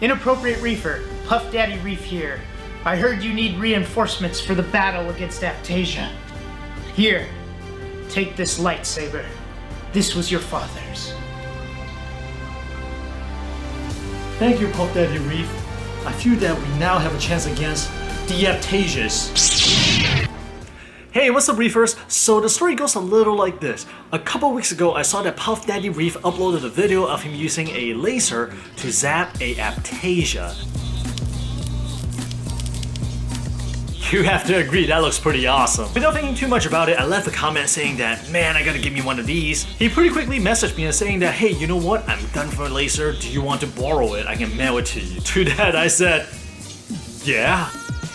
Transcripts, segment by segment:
Inappropriate Reefer, Puff Daddy Reef here. I heard you need reinforcements for the battle against aiptasia. Here, take this lightsaber. This was your father's. Thank you, Puff Daddy Reef. I feel that we now have a chance against the aiptasias. Hey, what's up, Reefers? So the story goes a little like this. A couple weeks ago, I saw that Puff Daddy Reef uploaded a video of him using a laser to zap a aiptasia. You have to agree, that looks pretty awesome. Without thinking too much about it, I left a comment saying that, man, I gotta give me one of these. He pretty quickly messaged me and saying that, hey, you know what? I'm done for a laser. Do you want to borrow it? I can mail it to you. To that, I said, yeah.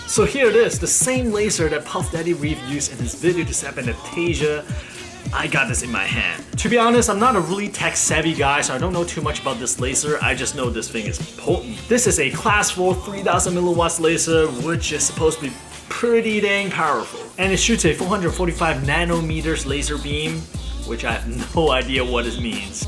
So here it is, the same laser that Puff Daddy Reef used in his video to zap an aiptasia. I got this in my hand. To be honest, I'm not a really tech savvy guy, so I don't know too much about this laser. I just know this thing is potent. This is a class 4 3000 milliwatts laser, which is supposed to be pretty dang powerful. And it shoots a 445 nanometers laser beam, which I have no idea what it means.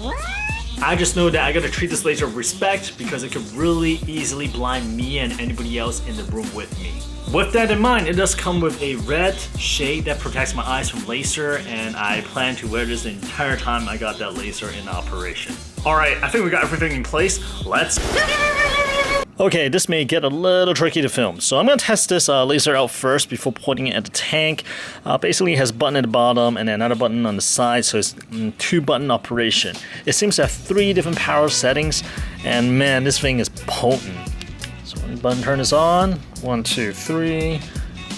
I just know that I gotta treat this laser with respect because it could really easily blind me and anybody else in the room with me. With that in mind, it does come with a red shade that protects my eyes from laser, and I plan to wear this the entire time I got that laser in operation. Alright, I think we got everything in place. Let's... Okay, this may get a little tricky to film, so I'm going to test this laser out first before pointing it at the tank. Basically, it has a button at the bottom and another button on the side, so it's a 2-button operation. It seems to have 3 different power settings, and man, this thing is potent. So when the button turn is on, 1, 2, 3,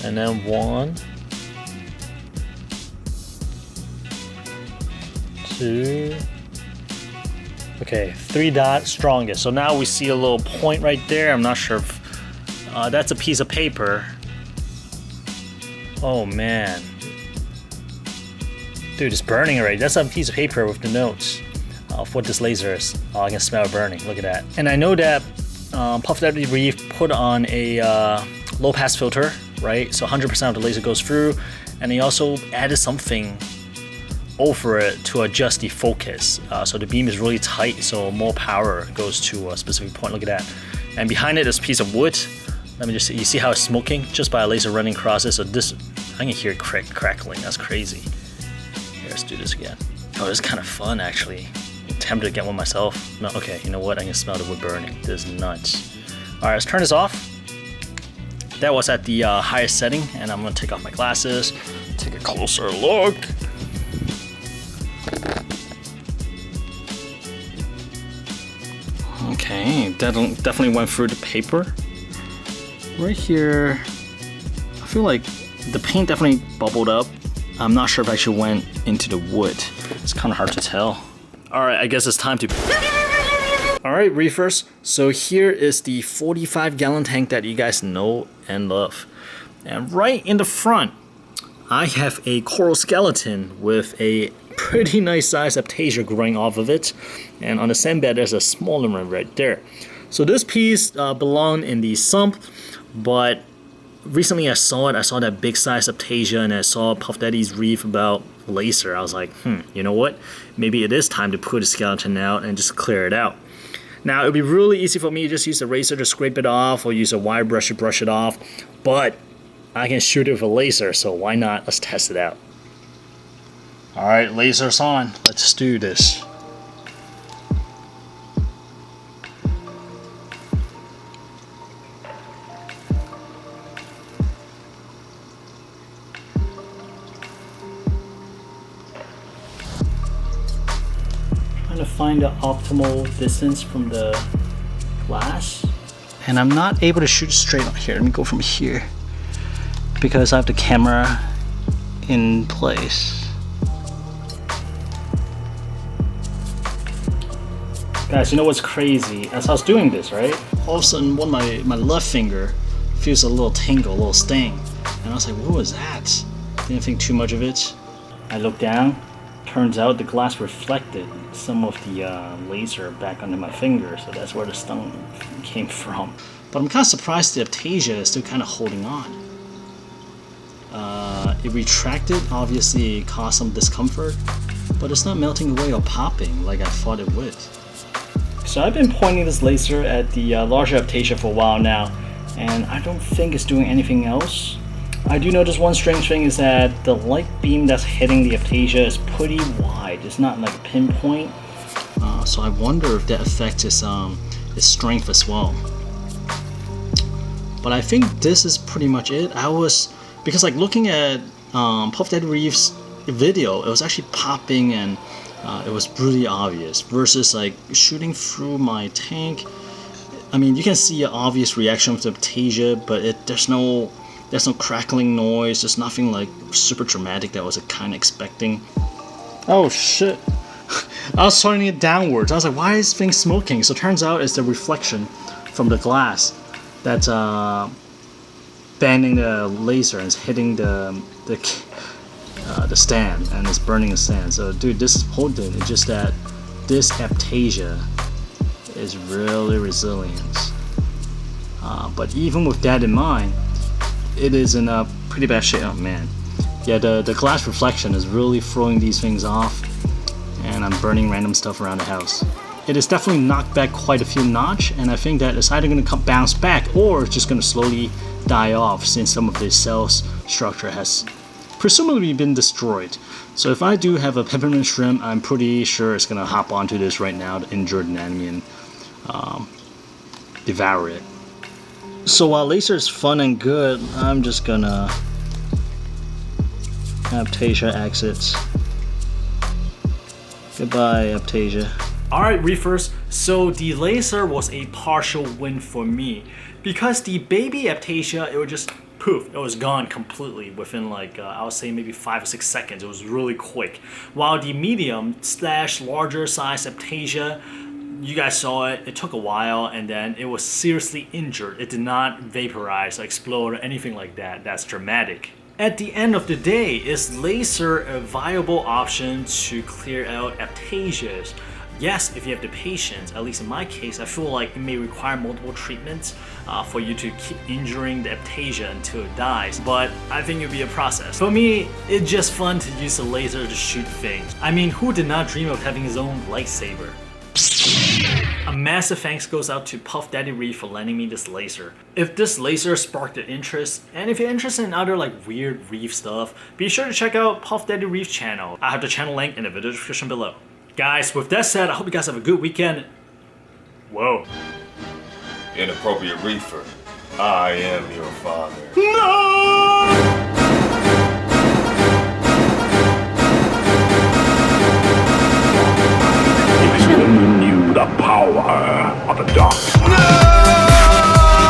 and then 1, 2. Okay, 3 dot strongest. So now we see a little point right there. I'm not sure if that's a piece of paper. Oh man. Dude, it's burning already. That's a piece of paper with the notes of what this laser is. Oh, I can smell it burning. Look at that. And I know that Puff Daddy Reef put on a low pass filter, right? So 100% of the laser goes through. And he also added something over it to adjust the focus. So the beam is really tight, so more power goes to a specific point. Look at that. And behind it is a piece of wood. Let me just see. You see how it's smoking just by a laser running across it? So this, I can hear it crackling. That's crazy. Here, let's do this again. Oh, this is kind of fun, actually. I'm tempted to get one myself. No, okay, you know what? I can smell the wood burning. This is nuts. All right, let's turn this off. That was at the highest setting, and I'm gonna take off my glasses, take a closer look. Okay, that definitely went through the paper. Right here, I feel like the paint definitely bubbled up. I'm not sure if it actually went into the wood. It's kind of hard to tell. All right, I guess it's time to... All right, Reefers. So here is the 45-gallon tank that you guys know and love. And right in the front, I have a coral skeleton with a pretty nice size aiptasia growing off of it, and on the sand bed there's a smaller one right there. So this piece belonged in the sump, but recently I saw that big size aiptasia, and I saw Puff Daddy's Reef about laser. I was like, you know what, maybe it is time to put the skeleton out and just clear it out. Now it'd be really easy for me to just use a razor to scrape it off, or use a wire brush to brush it off, but I can shoot it with a laser, so why not? Let's test it out. Alright, laser's on. Let's do this. Trying to find the optimal distance from the glass. And I'm not able to shoot straight on here. Let me go from here, because I have the camera in place. Guys, you know what's crazy? As I was doing this, right? All of a sudden, my left finger feels a little tingle, a little sting. And I was like, what was that? Didn't think too much of it. I looked down. Turns out the glass reflected some of the laser back under my finger, so that's where the stung came from. But I'm kind of surprised the aiptasia is still kind of holding on. It retracted, obviously it caused some discomfort, but it's not melting away or popping like I thought it would. So I've been pointing this laser at the larger aiptasia for a while now, and I don't think it's doing anything else. I do notice one strange thing is that the light beam that's hitting the aiptasia is pretty wide. It's not like a pinpoint. So I wonder if that affects its strength as well. But I think this is pretty much it. Because like looking at Puff Daddy Reef's video, it was actually popping and it was really obvious versus like shooting through my tank. I mean, you can see an obvious reaction with the aiptasia, but there's no crackling noise. There's nothing like super dramatic that I was kind of expecting. Oh shit! I was turning it downwards. I was like, why is this thing smoking? So it turns out it's the reflection from the glass that's bending the laser and it's hitting the stand, and it's burning the stand. So dude, this is potent. It's just that this aiptasia is really resilient. But even with that in mind, it is in a pretty bad shape. Oh man, yeah, the glass reflection is really throwing these things off, and I'm burning random stuff around the house. It is definitely knocked back quite a few notch, and I think that it's either going to bounce back or it's just going to slowly die off since some of the cell's structure has presumably been destroyed. So if I do have a peppermint shrimp, I'm pretty sure it's going to hop onto this right now, the injured anatomy, and devour it. So while laser is fun and good, I'm just gonna aiptasia-x it. Goodbye, aiptasia. Alright, Reefers, so the laser was a partial win for me. Because the baby aiptasia, it was just poof, it was gone completely within like, I would say maybe 5 or 6 seconds. It was really quick. While the medium / larger size aiptasia, you guys saw it, it took a while, and then it was seriously injured. It did not vaporize, explode, or anything like that. That's dramatic. At the end of the day, is laser a viable option to clear out aiptasias? Yes, if you have the patience. At least in my case, I feel like it may require multiple treatments for you to keep injuring the aiptasia until it dies, but I think it'll be a process. For me, it's just fun to use a laser to shoot things. I mean, who did not dream of having his own lightsaber? A massive thanks goes out to Puff Daddy Reef for lending me this laser. If this laser sparked your interest, and if you're interested in other like weird reef stuff, be sure to check out Puff Daddy Reef's channel. I have the channel link in the video description below. Guys, with that said, I hope you guys have a good weekend. Whoa. Inappropriate Reefer, I am your father. No!